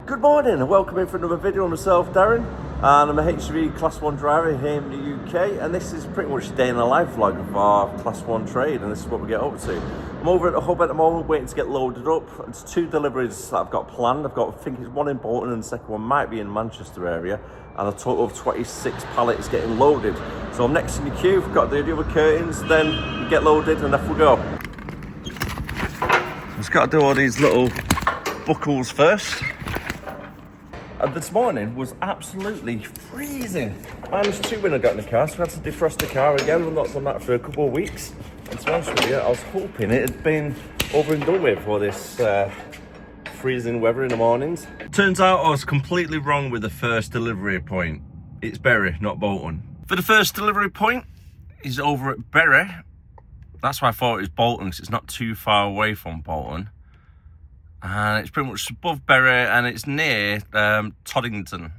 Good morning and welcome in for another video on myself, Darren, and I'm a HGV Class 1 driver here in the UK, and this is pretty much a day in the life vlog of our Class 1 trade, and this is what we get up to. I'm over at the hub at the moment waiting to get loaded up. It's 2 deliveries that I've got planned. I think it's one in Bolton and the second one might be in Manchester area, and a total of 26 pallets getting loaded. So I'm next in the queue, I've got to do the other curtains, then we get loaded and off we go. Just got to do all these little buckles first. And this morning was absolutely freezing. -2 when I got in the car, so I had to defrost the car again. I've not done that for a couple of weeks. And to be honest with you, I was hoping it had been over and done with for this freezing weather in the mornings. Turns out I was completely wrong with the first delivery point. It's Bury, not Bolton. For the first delivery point is over at Bury. That's why I thought it was Bolton, because it's not too far away from Bolton. And it's pretty much above Bury, and it's near Toddington.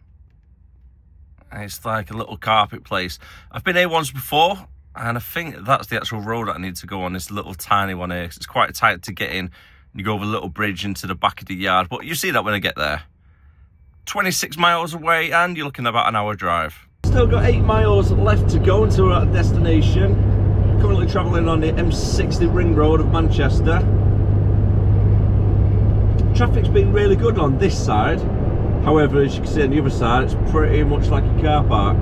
And it's like a little carpet place. I've been here once before, and I think that's the actual road that I need to go on, this little tiny one here, 'cause it's quite tight to get in. You go over a little bridge into the back of the yard, but you see that when I get there. 26 miles away, and you're looking at about an hour drive. Still got 8 miles left to go until we're at a destination. Currently travelling on the M60 ring road of Manchester. Traffic's been really good on this side. However, as you can see on the other side, it's pretty much like a car park,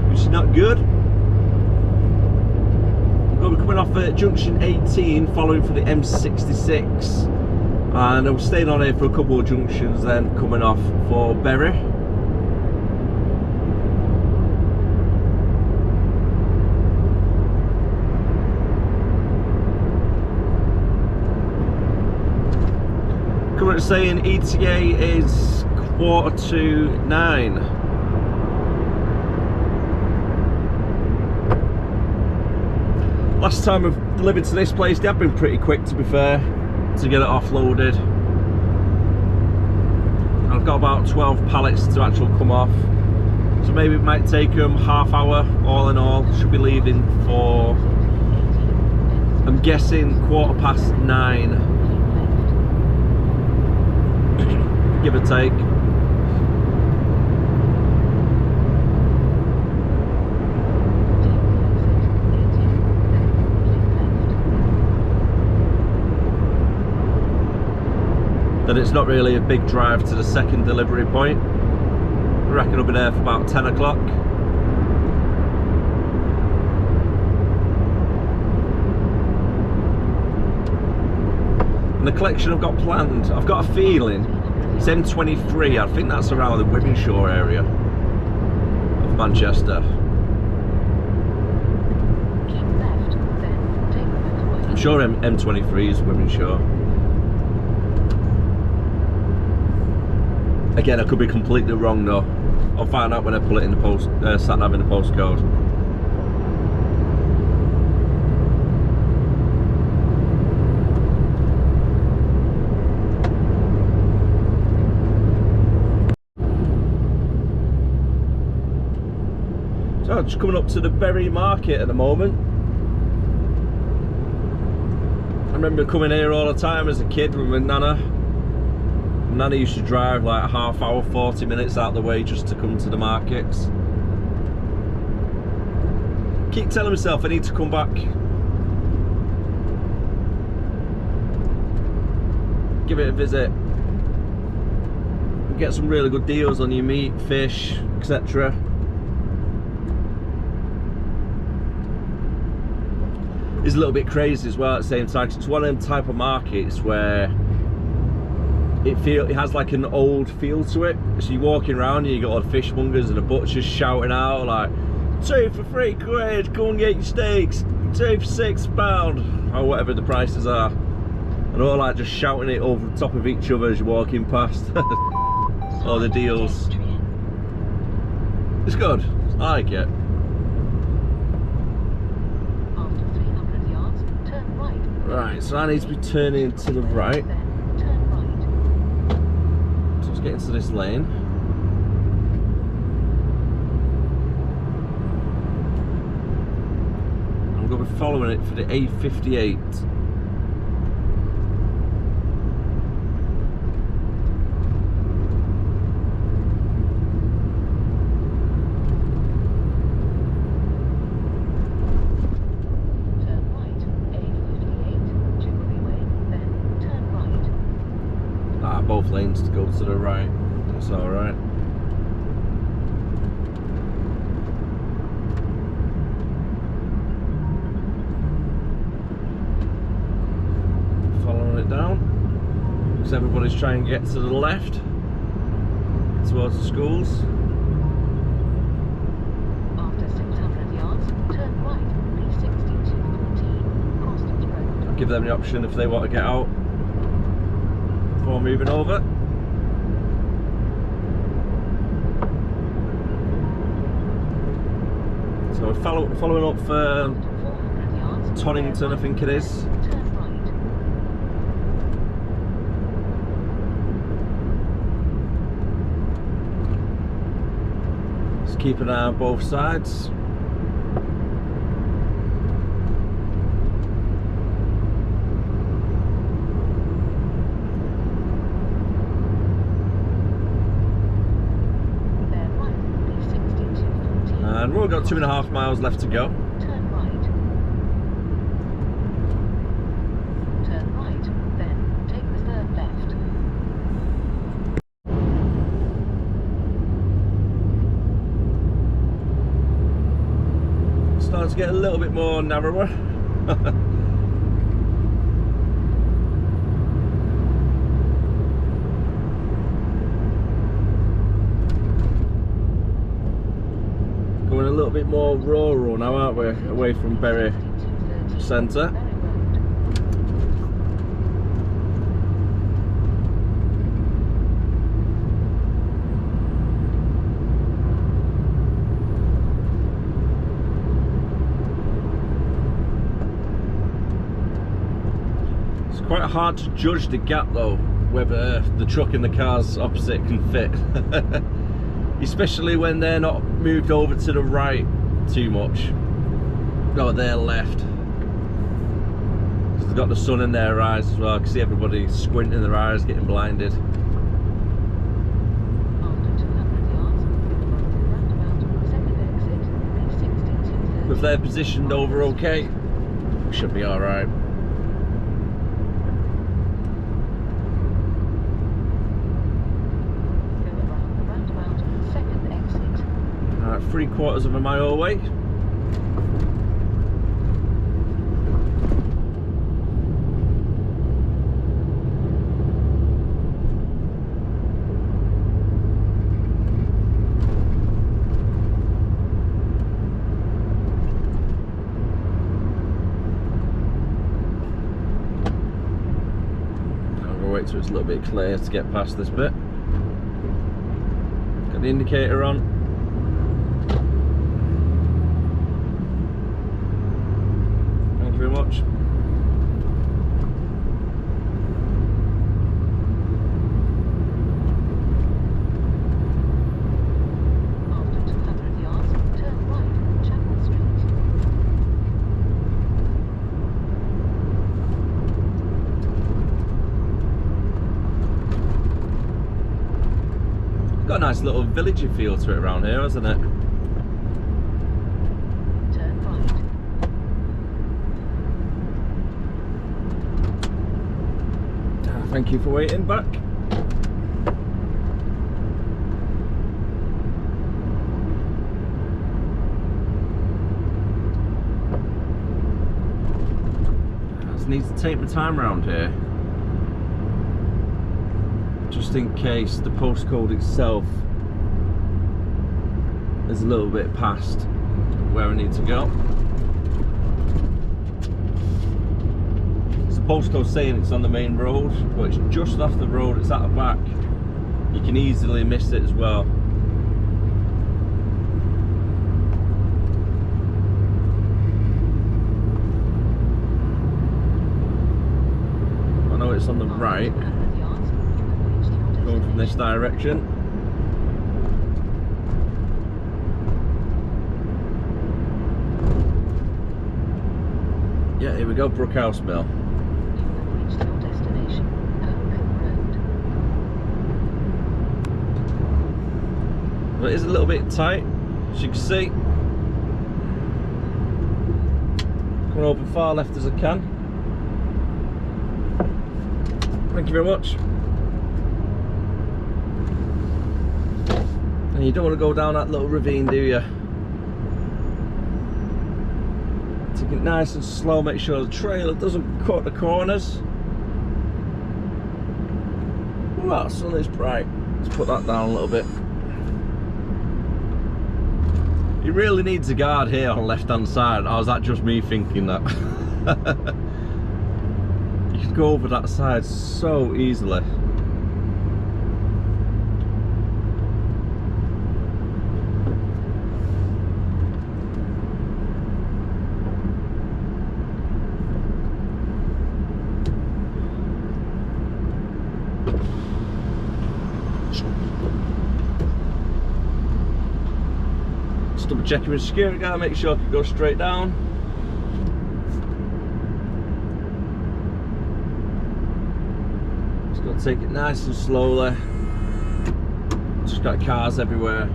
which is not good. I'm going to be coming off at junction 18, following for the M66, and I'm staying on here for a couple of junctions, then coming off for Bury. Currently saying ETA is 8:45. Last time I've delivered to this place, they have been pretty quick, to be fair, to get it offloaded. I've got about 12 pallets to actually come off, so maybe it might take them half hour all in all. Should be leaving for, I'm guessing, 9:15. Give or take. Then it's not really a big drive to the second delivery point. I reckon I'll be there for about 10 o'clock. And the collection I've got planned, I've got a feeling it's M23, I think that's around the Wythenshawe area of Manchester. I'm sure M23 is Wythenshawe. Again, I could be completely wrong though. I'll find out when I pull it in the post, sat nav in the postcode. So just coming up to the Bury market at the moment. I remember coming here all the time as a kid with my nana. Nana used to drive like a half hour, 40 minutes out the way just to come to the markets. Keep telling myself I need to come back. Give it a visit. Get some really good deals on your meat, fish, etc. It's a little bit crazy as well at the same time, 'cause it's one of them type of markets where it has like an old feel to it. So you're walking around and you got all the fishmongers and the butchers shouting out like, 2 for £3, come and get your steaks, 2 for £6, or whatever the prices are, and all like just shouting it over the top of each other as you're walking past. All the deals. It's good, I like it. Right, so I need to be turning to the right. So let's get into this lane. I'm going to be following it for the A58. both lanes to go to the right. That's all right. Following it down, because everybody's trying to get to the left towards the schools. After 600 yards, turn right, B6214, Croston's Road. I'll give them the option if they want to get out before moving over. So we're following up for 400 yards, Tonington, I think it is. turn right. Just keep an eye on both sides. Bear right, B6214. And we've got 2.5 miles left to go. Turn right. Turn right, then take the third left. Starting to get a little bit more narrower. Going a little bit more rural now, aren't we? Away from Bury Centre. Berry Road. It's quite hard to judge the gap though, whether the truck and the cars opposite can fit. Especially when they're not moved over to the right too much. No, they're left. They've got the sun in their eyes as well. I can see everybody squinting their eyes, getting blinded. After 200 yards, roundabout, second exit, B6214. If they're positioned over okay, we should be alright. Go around the roundabout, second exit. Alright, 3/4 of a mile away. Wait till it's a little bit clear to get past this bit. Got the indicator on. Thank you very much. After 200 yards, turn right, Chapel Street. Got a nice little villagey feel to it around here, hasn't it? Turn right. Thank you for waiting back. I just need to take my time around here, just in case the postcode itself is a little bit past where I need to go. The postcode saying it's on the main road, but it's just off the road, it's at the back. You can easily miss it as well. I know it's on the right, going from this direction. Yeah, here we go, Brookhouse Mill. Reached your destination, Oak Road. But it is a little bit tight, as you can see. Coming over far left as I can. Thank you very much. And you don't want to go down that little ravine, do you? Take it nice and slow, make sure the trailer doesn't cut the corners. Ooh, that sun is bright. Let's put that down a little bit. He really needs a guard here on the left hand side, or was that just me thinking that? You can go over that side so easily. Just double checking with the security guard, make sure I can go straight down. Just got to take it nice and slowly. Just got cars everywhere.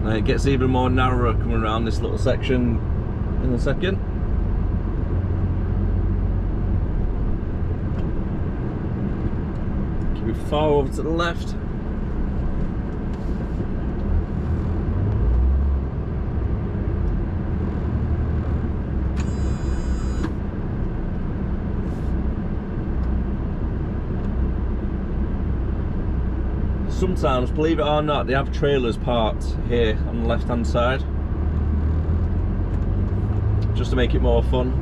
And it gets even more narrower coming around this little section in a second. Keep it far over to the left. Sometimes, believe it or not, they have trailers parked here on the left hand side just to make it more fun.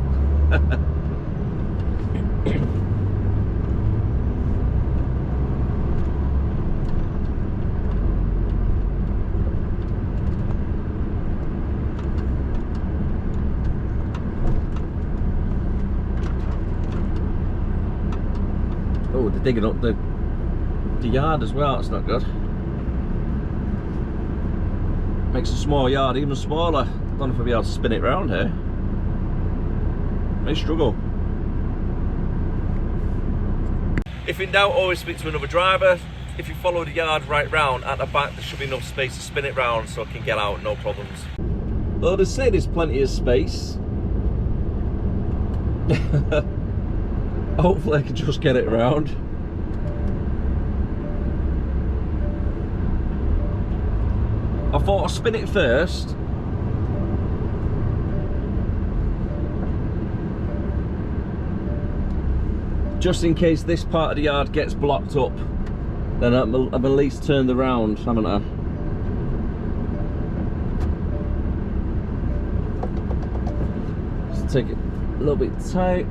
Oh, they're digging up the yard as well. It's not good. Makes a small yard even smaller. Don't know if I'll be able to spin it round here. May struggle. If in doubt, always speak to another driver. If you follow the yard right round, at the back there should be enough space to spin it round so I can get out, no problems. Though they say there's plenty of space. Hopefully I can just get it around. I thought I'd spin it first. Just in case this part of the yard gets blocked up, then I've at least turned around, haven't I? Just take it a little bit tight.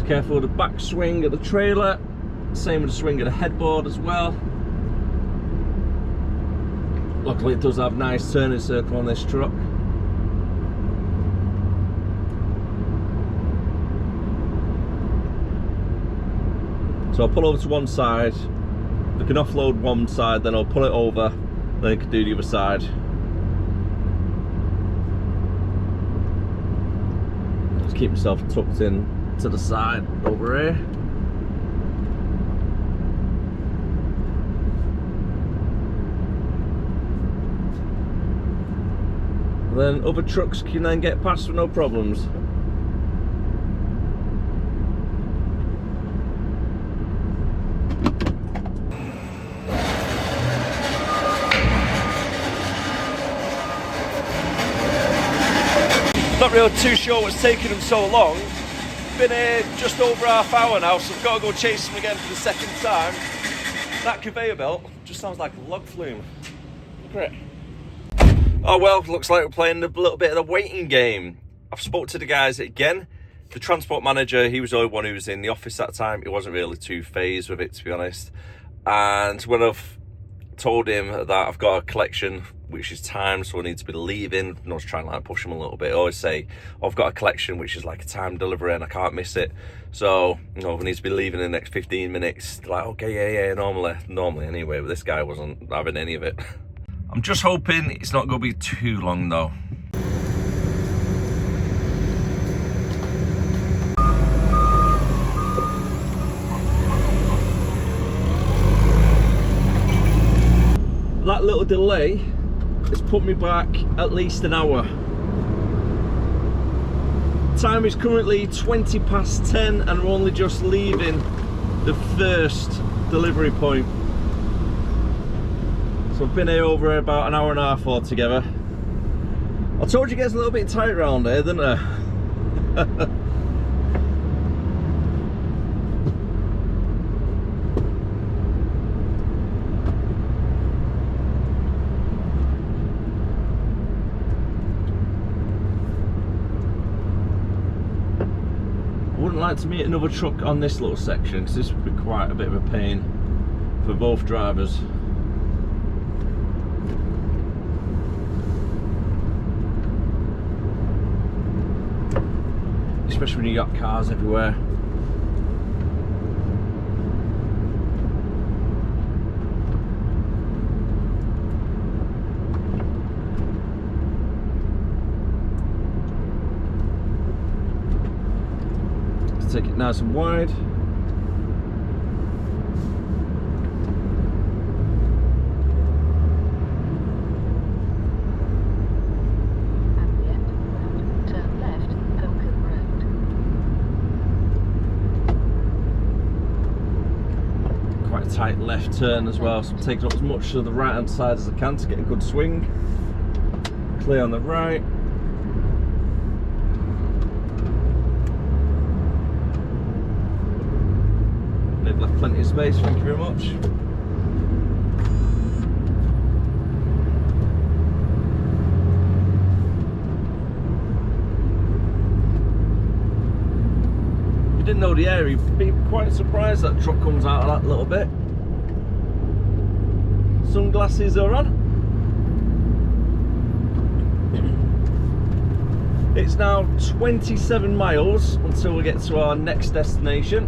Careful with the back swing of the trailer, same with the swing of the headboard as well. Luckily it does have a nice turning circle on this truck. So I'll pull over to one side, we can offload one side, then I'll pull it over, then I can do the other side. Just keep myself tucked in to the side over here. And then other trucks can then get past with no problems. Not really too sure what's taking them so long. Been here just over half hour now, so I've got to go chase them again for the second time. That conveyor belt just sounds like a log flume. Look at it. Oh well, looks like we're playing a little bit of the waiting game. I've spoke to the guys again. The transport manager, he was the only one who was in the office that time. He wasn't really too phased with it, to be honest. And when I've told him that I've got a collection which is timed, so I need to be leaving, I was trying to like push him a little bit. I always say, I've got a collection which is like a timed delivery and I can't miss it. So, you know, we need to be leaving in the next 15 minutes. They're like, okay, yeah, normally anyway, but this guy wasn't having any of it. I'm just hoping it's not going to be too long though. That little delay has put me back at least an hour. Time is currently 20 past 10 and we're only just leaving the first delivery point. So I've been here over about an hour and a half altogether. I told you it gets a little bit tight around here, didn't I? I wouldn't like to meet another truck on this little section because this would be quite a bit of a pain for both drivers. Especially when you got cars everywhere. Let's take it nice and wide. Tight left turn as well, so I'm taking up as much of the right hand side as I can to get a good swing. Clear on the right. They've left plenty of space, thank you very much. If you didn't know the area, you'd be quite surprised that truck comes out of that little bit. Sunglasses are on. It's now 27 miles until we get to our next destination,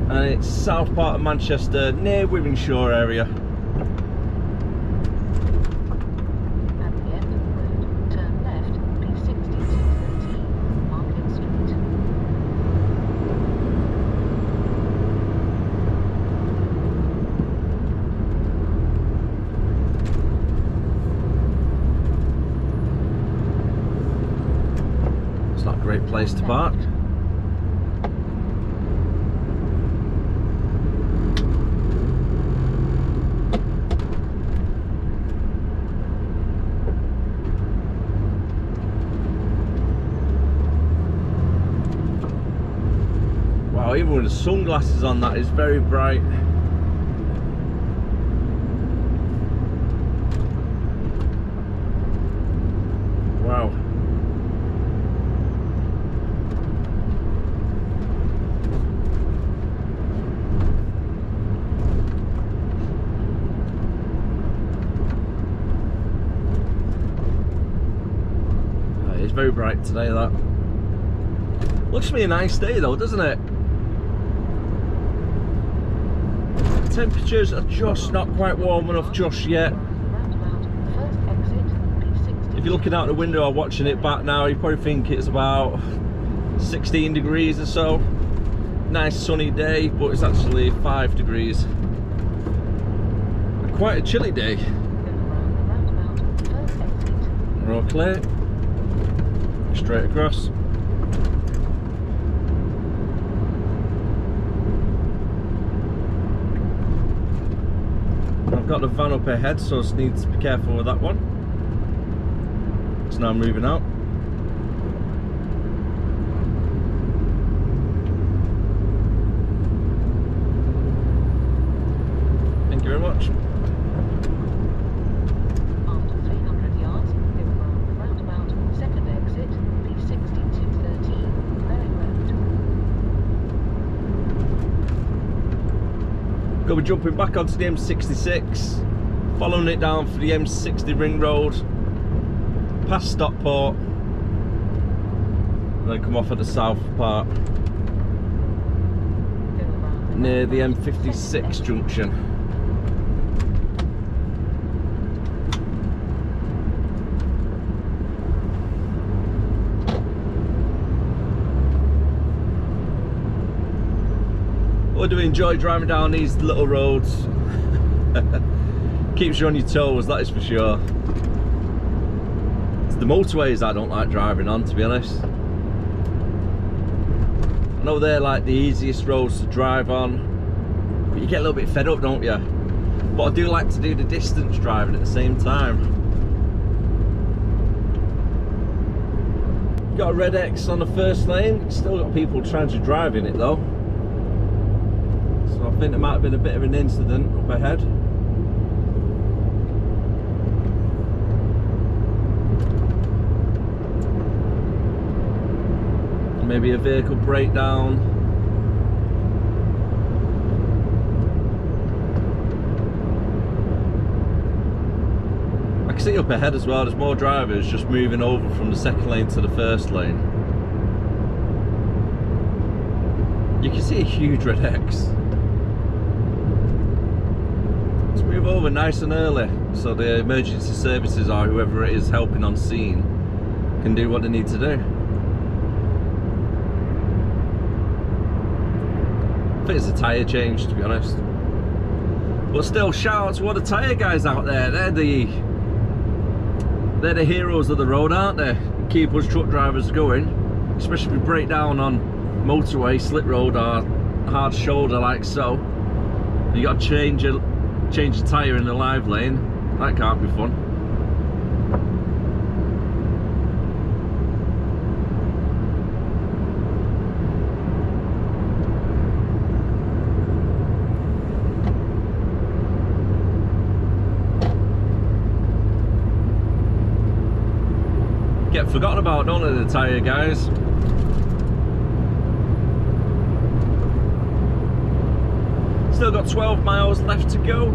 and it's south part of Manchester near Wythenshawe area. At the end of the road, turn left, P6213, Market Street. It's not a great place to park. Wow, even with the sunglasses on, that is very bright. Wow. It's very bright today, that. Looks to be a nice day though, doesn't it? Temperatures are just not quite warm enough just yet. If you're looking out the window or watching it back now, you probably think it's about 16 degrees or so. Nice sunny day, but it's actually 5 degrees. Quite a chilly day. We're all clear. Straight across. I've got the van up ahead, so I just need to be careful with that one. It's now moving out. Thank you very much. After 300 yards, go around the roundabout, second exit, P6213, Berry Road. Gonna be jumping back onto the M66, following it down for the M60 ring road, past Stockport, and then come off at the south part near the M56 junction. I do enjoy driving down these little roads. Keeps you on your toes, that is for sure. It's the motorways I don't like driving on, to be honest. I know they're like the easiest roads to drive on, but you get a little bit fed up, don't you? But I do like to do the distance driving at the same time. Got a red X on the first lane, still got people trying to drive in it though. So I think there might have been a bit of an incident up ahead. Maybe a vehicle breakdown. I can see up ahead as well, there's more drivers just moving over from the second lane to the first lane. You can see a huge red X. Let's move over nice and early so the emergency services or whoever it is helping on scene can do what they need to do. I think it's a tyre change, to be honest. But still, shout out to all the tyre guys out there. They're the heroes of the road, aren't they? Keep us truck drivers going, especially if we break down on motorway, slip road or hard shoulder like so. You got to change the tyre in the live lane. That can't be fun. Get forgotten about, don't they, the tyre guys? Still got 12 miles left to go.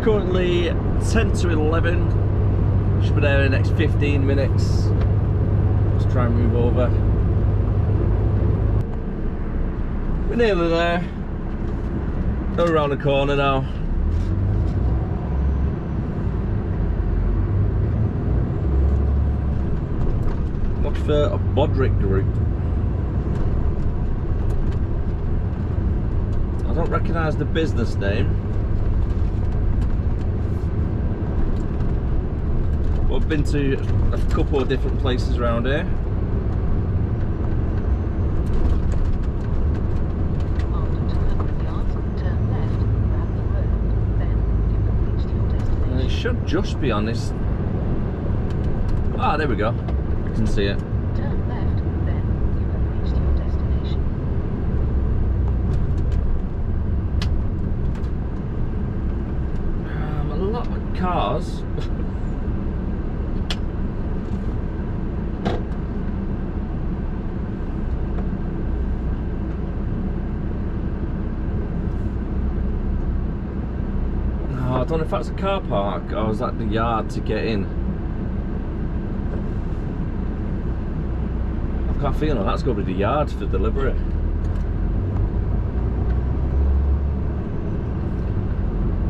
Currently 10 to 11. Should be there in the next 15 minutes. Let's try and move over. We're nearly there. Go around the corner now. For a Bodrick group. I don't recognise the business name. But I've been to a couple of different places around here. And it should just be on this. Ah, there we go. You can see it. Turn left, then you have reached your destination. A lot of cars. No, I don't know if that's a car park or was that the yard to get in. I've got a feeling that's going to be the yard for delivery.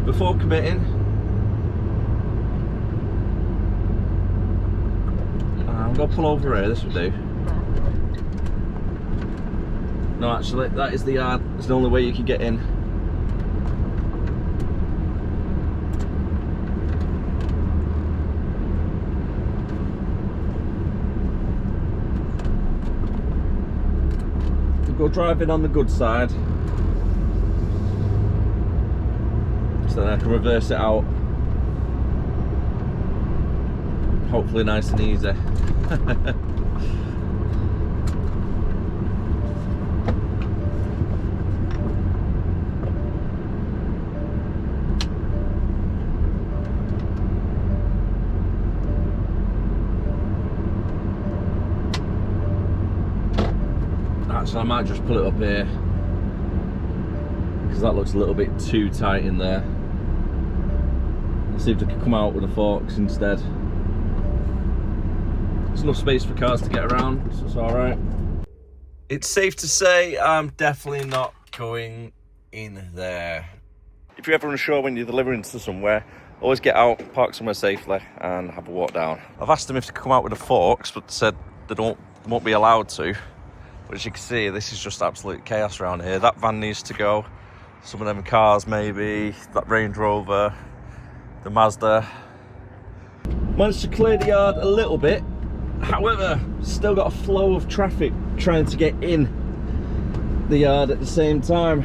Before committing, I'm going to pull over here, this would do. No, actually, that is the yard. It's the only way you can get in. We'll go driving on the good side. So then I can reverse it out. Hopefully nice and easy. Actually, I might just pull it up here because that looks a little bit too tight in there. Let's see if they can come out with the forks instead. There's enough space for cars to get around, so it's alright. It's safe to say I'm definitely not going in there. If you're ever unsure when you're delivering to somewhere, always get out, park somewhere safely and have a walk down. I've asked them if they come out with the forks, but they said they won't be allowed to. But as you can see, this is just absolute chaos around here. That van needs to go. Some of them cars maybe, that Range Rover, the Mazda. Managed to clear the yard a little bit. However, still got a flow of traffic trying to get in the yard at the same time.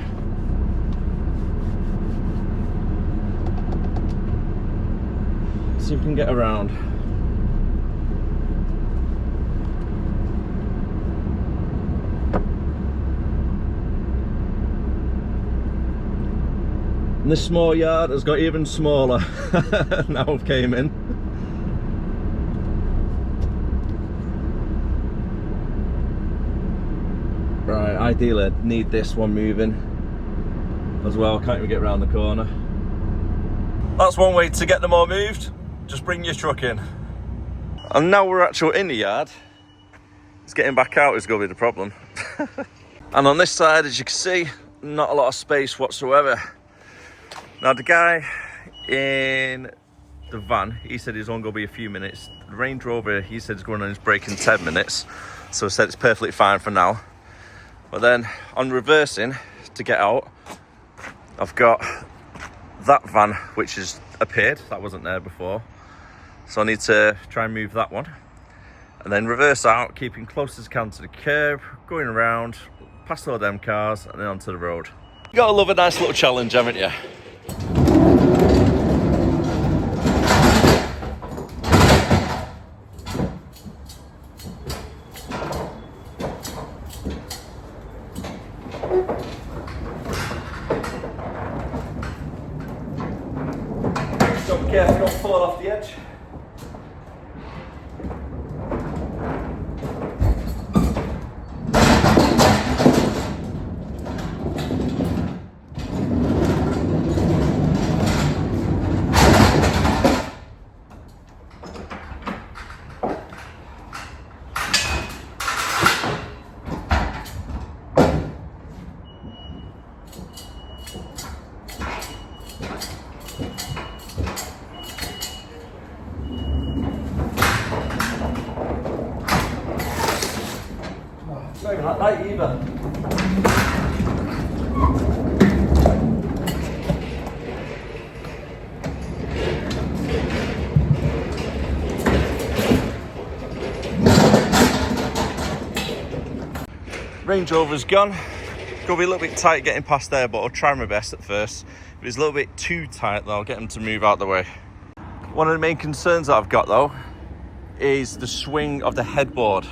See if we can get around. And this small yard has got even smaller now I've came in. Right, ideally I'd need this one moving as well. Can't even get around the corner. That's one way to get them all moved. Just bring your truck in. And now we're actually in the yard. It's getting back out is going to be the problem. And on this side, as you can see, not a lot of space whatsoever. Now the guy in the van, he said he's only going to be a few minutes. The Range Rover, he said he's going on his break in 10 minutes. So I said it's perfectly fine for now. But then on reversing to get out, I've got that van which has appeared, that wasn't there before. So I need to try and move that one. And then reverse out, keeping close as I can to the curb, going around, past all them cars and then onto the road. You gotta love a nice little challenge, haven't you? So be careful, don't fall off the edge. Not even that light either. Range Rover's gone. Gonna be a little bit tight getting past there, but I'll try my best at first. If it's a little bit too tight, then I'll get them to move out the way. One of the main concerns that I've got though is the swing of the headboard.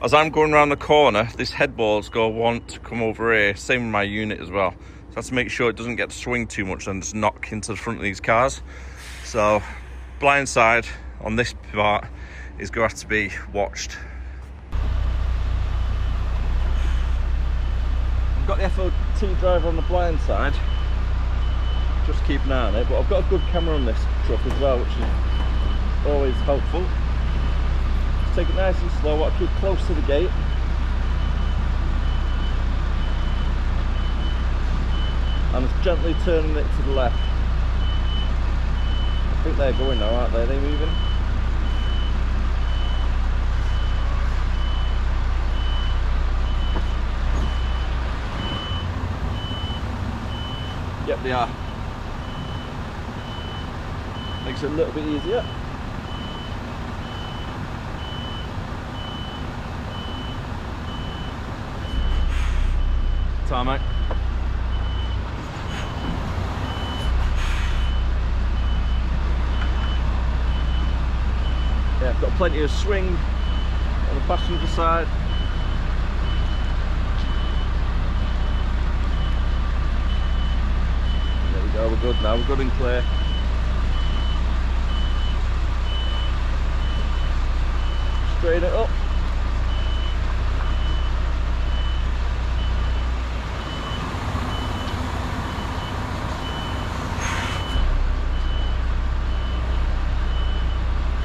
As I'm going around the corner, this headboard's going to want to come over here, same with my unit as well. So I have to make sure it doesn't get to swing too much and just knock into the front of these cars. So blind side on this part is going to have to be watched. I've got the FOT driver on the blind side, just keep an eye on it, but I've got a good camera on this truck as well, which is always helpful. Take it nice and slow, I keep close to the gate. And just gently turning it to the left. I think they're going now, aren't they? Are they moving? Yep, they are. Makes it a little bit easier. Tarmac. Yeah, I've got plenty of swing on the passenger side. There we go, we're good now, we're good and clear. Straighten it up.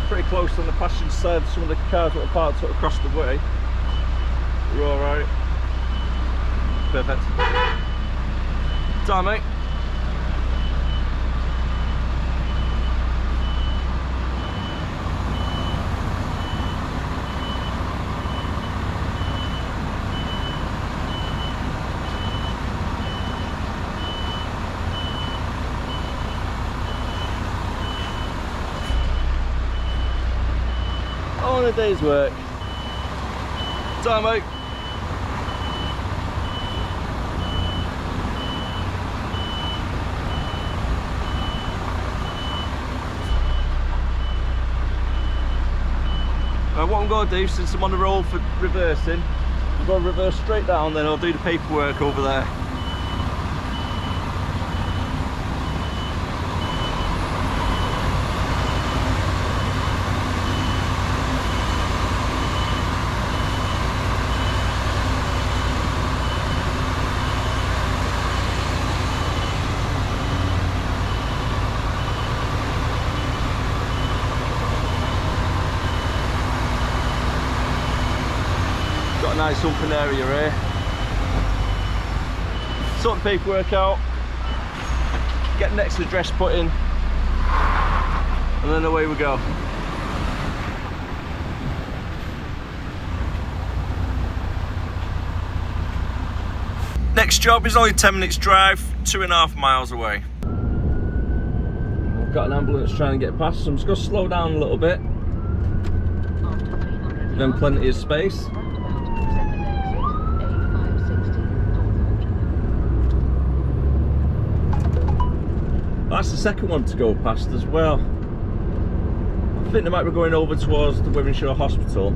Pretty close on the passenger side. Some of the cars that are parked across the way. We're all right. Perfect. Time, mate. all in a day's work. Time out. What I'm going to do, since I'm on the road for reversing, I'm going to reverse straight down, then I'll do the paperwork over there. Got a nice open area here. Sort the paperwork out, get next address put in, and then away we go. Next job is only 10 minutes drive, 2.5 miles away. I've got an ambulance trying to get past, so I'm just going to slow down a little bit. Then plenty of space. That's the second one to go past as well. I think they might be going over towards the Wivenshaw Hospital.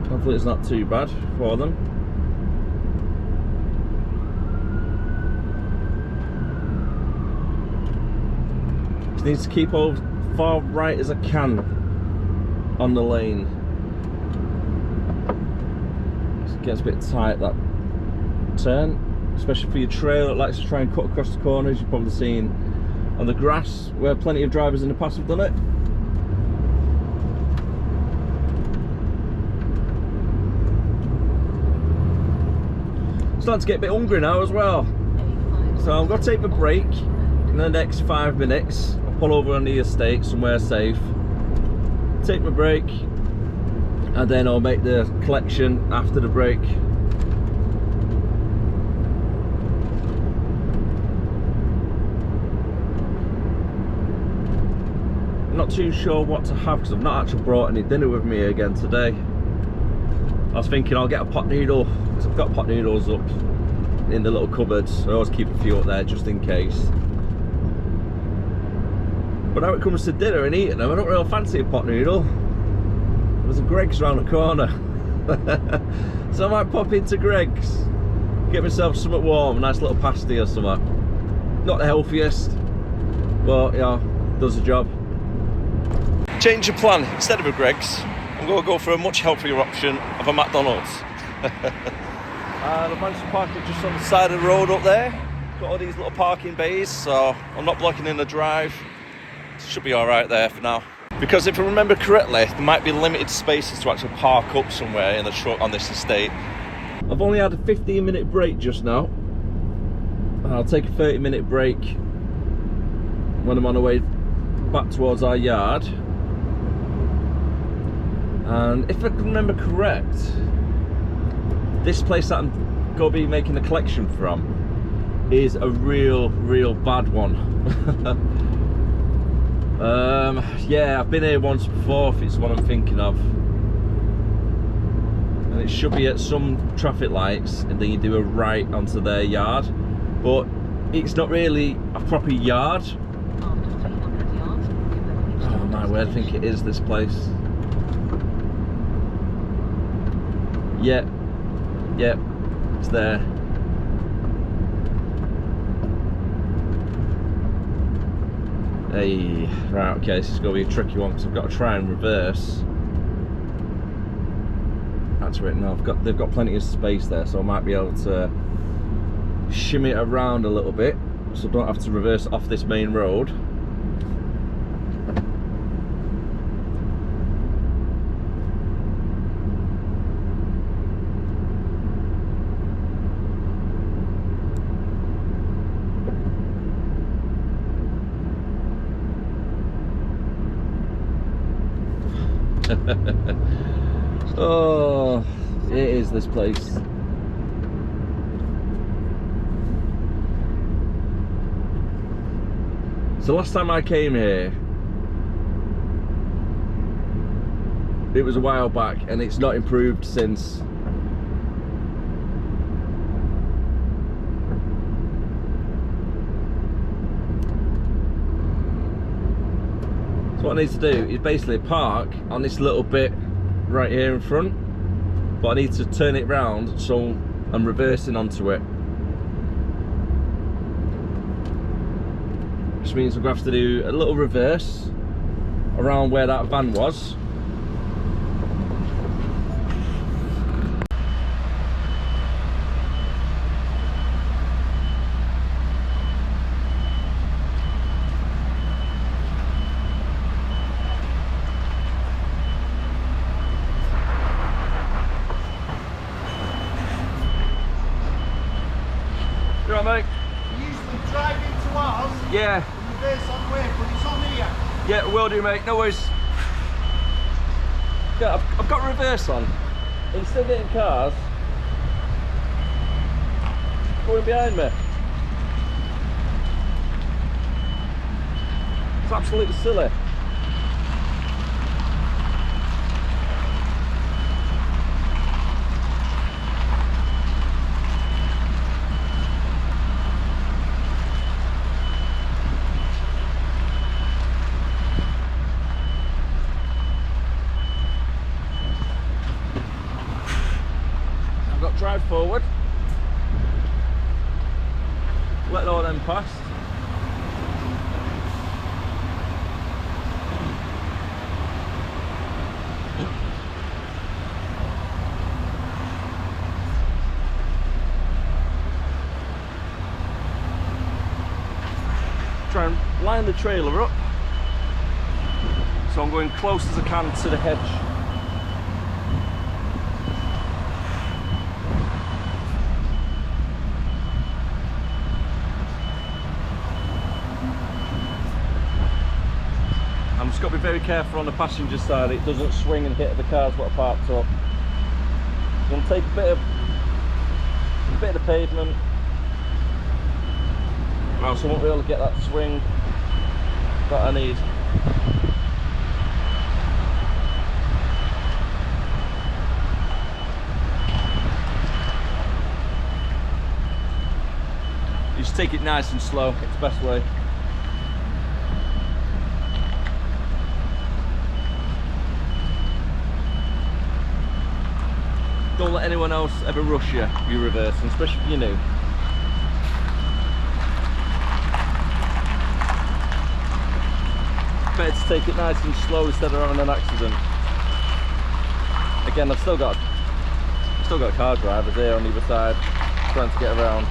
Hopefully it's not too bad for them. Just need to keep as far right as I can on the lane. It gets a bit tight, that turn, especially for your trailer that likes to try and cut across the corners. You've probably seen on the grass where plenty of drivers in the past have done it. Starting to get a bit hungry now as well, so I'm going to take my break in the next 5 minutes. I'll pull over on the estate somewhere safe, take my break, and then I'll make the collection after the break. Not too sure what to have because I've not actually brought any dinner with me again today. I was thinking I'll get a pot noodle because I've got pot noodles up in the little cupboards. I always keep a few up there just in case. But now it comes to dinner and eating them, I don't really fancy a pot noodle. There's a Greggs around the corner. So I might pop into Greggs, get myself something warm, a nice little pasty or something. Not the healthiest, but yeah, does the job. Change of plan. Instead of a Greggs, I'm going to go for a much healthier option of a McDonald's. And I've managed to park it just on the side of the road up there. Got all these little parking bays, so I'm not blocking in the drive. Should be alright there for now. Because if I remember correctly, there might be limited spaces to actually park up somewhere in the truck on this estate. I've only had a 15-minute break just now. And I'll take a 30-minute break when I'm on the way back towards our yard. And if I can remember correct, this place that I'm going to be making the collection from is a real bad one. Yeah, I've been here once before, if it's what I'm thinking of. And it should be at some traffic lights, and then you do a right onto their yard. But it's not really a proper yard. Oh man, where do I think it is, this place? Yep, it's there. Hey, right, okay, this is going to be a tricky one because I've got to try and reverse. That's right, no, they've got plenty of space there, so I might be able to shimmy it around a little bit, so I don't have to reverse off this main road. Oh, it is this place. So last time I came here, it was a while back, and it's not improved since. So what I need to do is basically park on this little bit right here in front, but I need to turn it round so I'm reversing onto it. Which means I'm going to have to do a little reverse around where that van was. You all right, mate? You usually drive into ours Yeah. and reverse on the way, but it's on here. Yeah, will do, mate. No worries. Yeah, I've got reverse on. Instead of getting cars going behind me. It's absolutely silly. I've got drive forward. Let all them past. Try and line the trailer up so I'm going close as I can to the hedge. I'm just got to be very careful on the passenger side, it doesn't swing and hit the cars that are parked up. I'm going to take a bit of the pavement, or else I won't be able to get that swing that I need. You just take it nice and slow, it's the best way. Don't let anyone else ever rush you, you reversing, especially if you're new. Better to take it nice and slow instead of having an accident. Again, I've still got car drivers here on either side trying to get around.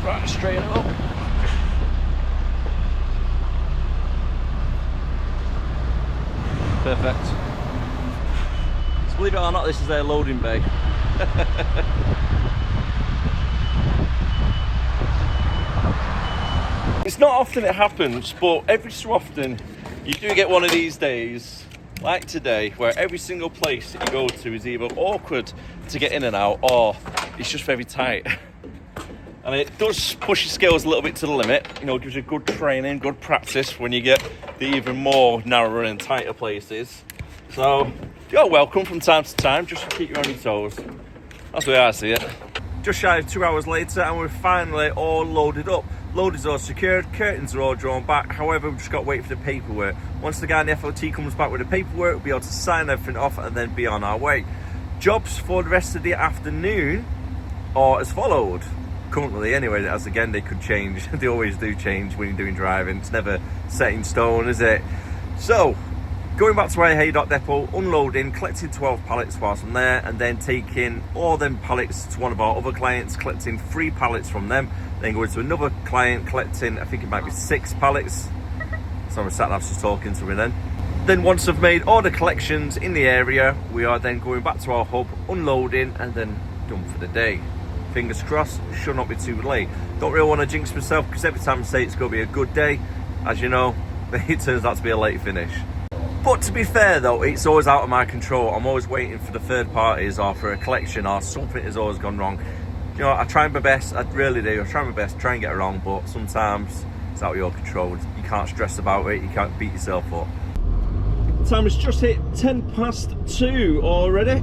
Right, straighten it up. Perfect. So believe it or not, this is their loading bay. It's not often it happens, but every so often you do get one of these days, like today, where every single place that you go to is either awkward to get in and out, or it's just very tight. And it does push your skills a little bit to the limit, you know, gives you good training, good practice when you get the even more narrower and tighter places. So, you're welcome from time to time, just to keep you on your toes. That's the way I see it. Just shy of 2 hours later, and we're finally all loaded up. Load is all secured, curtains are all drawn back, however, we've just got to wait for the paperwork. Once the guy in the FOT comes back with the paperwork, we'll be able to sign everything off and then be on our way. Jobs for the rest of the afternoon are as followed. Currently anyway, as again they could change. They always do change when you're doing driving. It's never set in stone, is it? So going back to our Hay Dock depot, unloading, collecting 12 pallets whilst I'm there, and then taking all them pallets to one of our other clients, collecting 3 pallets from them, then going to another client, collecting, I think it might be 6 pallets. So my sat nav's just talking to me then. Then once I've made all the collections in the area, we are then going back to our hub, unloading, and then done for the day. Fingers crossed, should not be too late. Don't really want to jinx myself because every time I say it's going to be a good day, as you know, it turns out to be a late finish. But to be fair though, it's always out of my control. I'm always waiting for the third parties or for a collection or something has always gone wrong. You know, I try my best, I really do. I try my best, try and get it wrong, but sometimes it's out of your control. You can't stress about it, you can't beat yourself up. Time has just hit 2:10 already.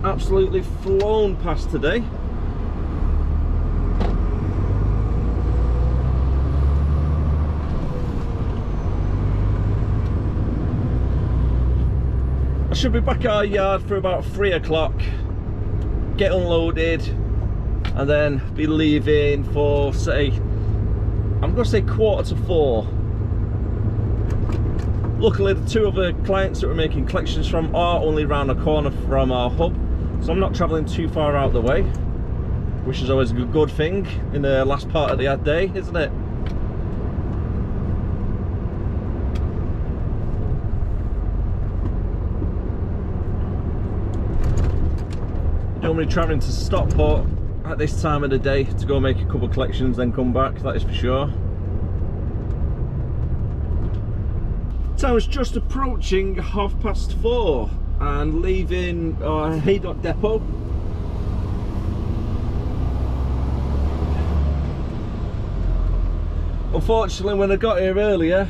Absolutely flown past today. I should be back at our yard for about 3 o'clock, get unloaded, and then be leaving for, say, I'm going to say 3:45. Luckily, the 2 other clients that we're making collections from are only around the corner from our hub, so I'm not travelling too far out the way, which is always a good thing in the last part of the day, isn't it? Don't be travelling to Stockport at this time of the day to go make a couple of collections, then come back, that is for sure. So I was just approaching 4:30 and leaving Haydock Depot. Unfortunately, when I got here earlier,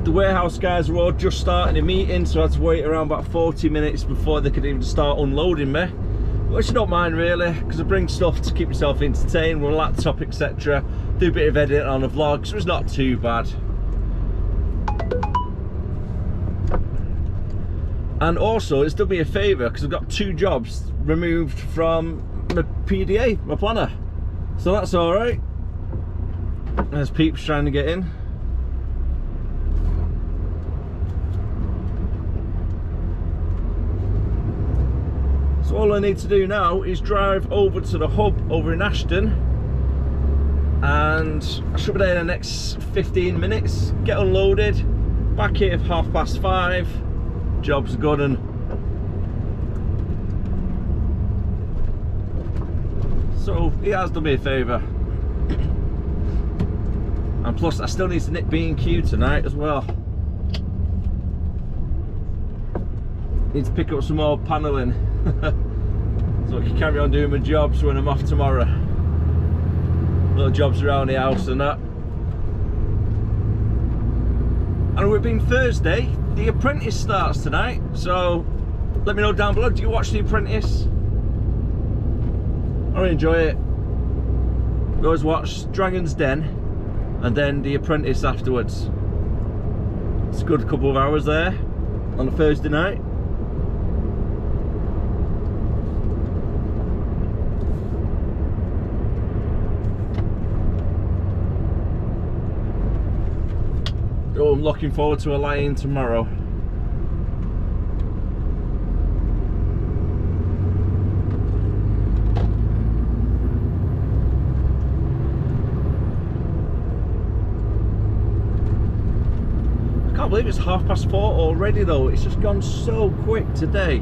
the warehouse guys were all just starting a meeting, so I had to wait around about 40 minutes before they could even start unloading me. Which I don't mind really, because I bring stuff to keep myself entertained with a laptop, etc. Do a bit of editing on the vlog, so it's not too bad. And also, it's done me a favour because I've got 2 jobs removed from my PDA, my planner. So that's alright. There's peeps trying to get in. So all I need to do now is drive over to the hub over in Ashton, and I should be there in the next 15 minutes, get unloaded, back here for 5:30. Job's good, and so he has done me a favour. And plus I still need to nip B&Q tonight as well. Need to pick up some more panelling so I can carry on doing my jobs when I'm off tomorrow. Little jobs around the house and that. And we've been Thursday, The Apprentice starts tonight, so let me know down below, do you watch The Apprentice? I really enjoy it. We always watch Dragon's Den and then The Apprentice afterwards. It's a good couple of hours there on a Thursday night. Oh, I'm looking forward to a lie-in tomorrow. I can't believe it's 4:30 already though. It's just gone so quick today.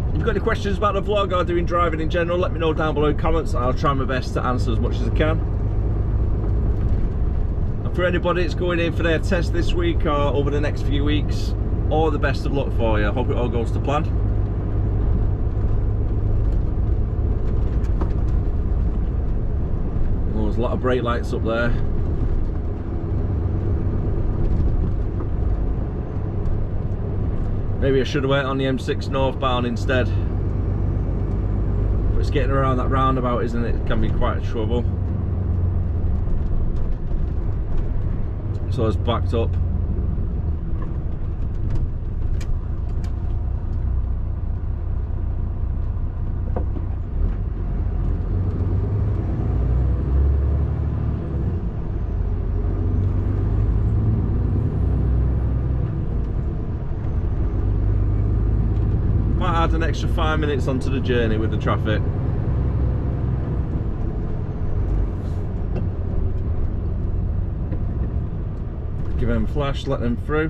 If you've got any questions about the vlog or doing driving in general, let me know down below in comments. I'll try my best to answer as much as I can. And for anybody that's going in for their test this week or over the next few weeks, all the best of luck for you. I hope it all goes to plan. Oh, there's a lot of brake lights up there. Maybe I should have went on the M6 northbound instead. But it's getting around that roundabout, isn't it? It can be quite a trouble. So it's backed up. Might add an extra 5 minutes onto the journey with the traffic. Give them a flash, let them through.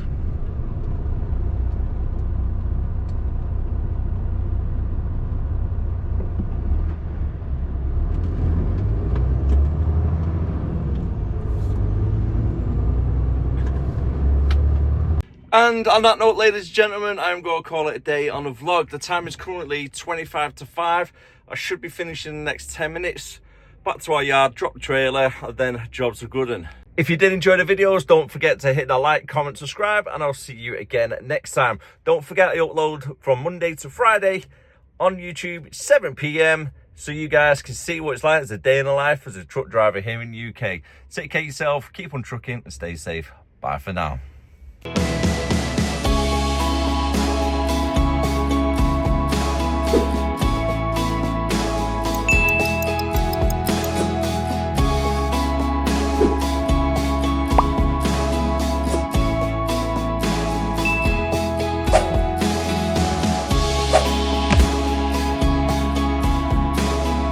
And on that note, ladies and gentlemen, I'm going to call it a day on the vlog. The time is currently 25 to 5. I should be finishing in the next 10 minutes. Back to our yard, drop the trailer, and then jobs are good. And if you did enjoy the videos, don't forget to hit that like, comment, subscribe, and I'll see you again next time. Don't forget I upload from Monday to Friday on YouTube, 7 p.m, so you guys can see what it's like as a day in the life as a truck driver here in the UK. Take care of yourself, keep on trucking, and stay safe. Bye for now.